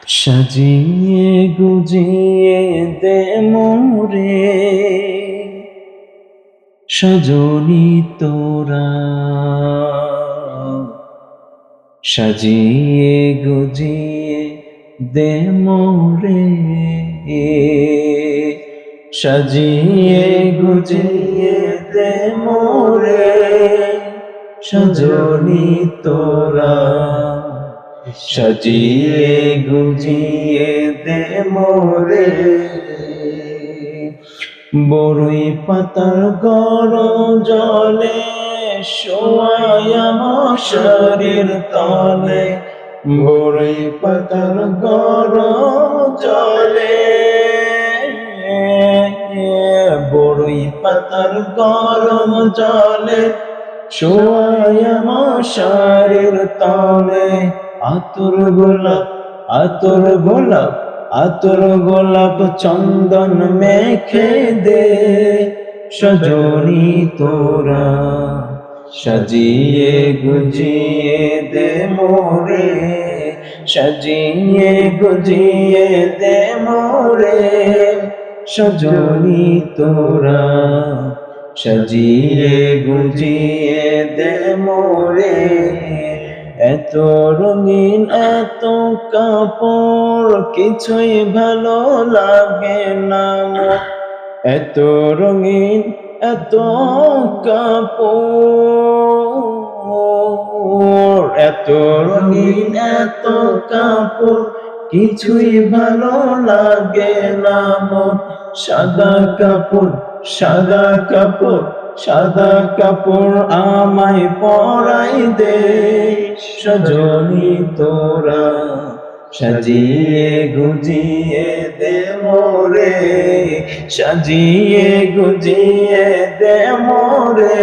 সাজিয়ে গুজিয়ে দে মোরে সজনি তোরা, সাজিয়ে গুজিয়ে দে মোরে, সাজিয়ে গুজিয়ে দে মোরে সজনি তোরা, সাজিয়ে গুজিয়ে দে মোরে। বড়ই পাতার গরম জলে শোয়ায়া মশারির তলে, বড়ই পাতার গরম জলে, বড়ই পাতার গরম জলে শোয়ায়া মশারির তলে। আতর গোলাপ আতর গোলাপ আতর গোলাপ চন্দন মেখে দে সজনি তোরা, সাজিয়ে গুজিয়ে দে মোরে, সাজিয়ে গুজিয়ে দে মোরে সজনি তোরা, সাজিয়ে গুজিয়ে দে মোরে। এত রঙিন এত কাপড় কিছুই ভালো লাগে না মোর, এত রঙিন এত কাপড়, এত রঙিন এত কাপড় কিছুই ভালো লাগে না মোর। সাদা কাপড় সাদা কাপড় সাদা কাপড় আমায় পরাই দে সজনি তোরা, সাজিয়ে গুজিয়ে দে মোরে, সাজিয়ে গুজিয়ে দে মোরে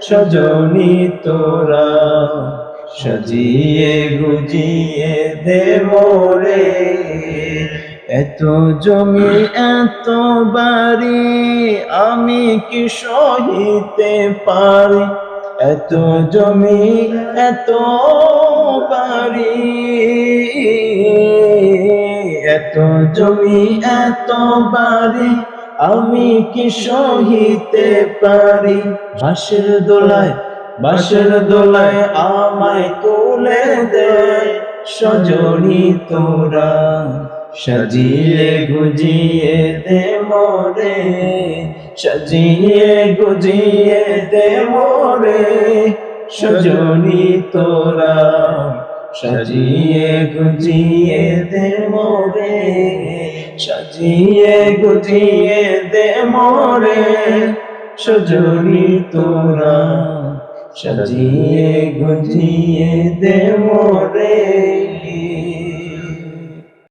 সজনি তোরা, সাজিয়ে গুজিয়ে দে মোরে। এত জমি এত বাড়ি আমি কি সহিতে পারি, এত জমি এত বাড়ি, এত জমি এত বাড়ি আমি কি সহিতে পারি। বাঁশের দোলায় আমায় তুলে দে সজনি তোরা, সাজিয়ে গুজিয়ে দে মোরে, সাজিয়ে গুজিয়ে দে মোরে সজনি তোরা, সাজিয়ে গুজিয়ে দে মোরে, সাজিয়ে গুজিয়ে দে মোরে সজনি তোরা, সাজিয়ে গুজিয়ে দে মোরে।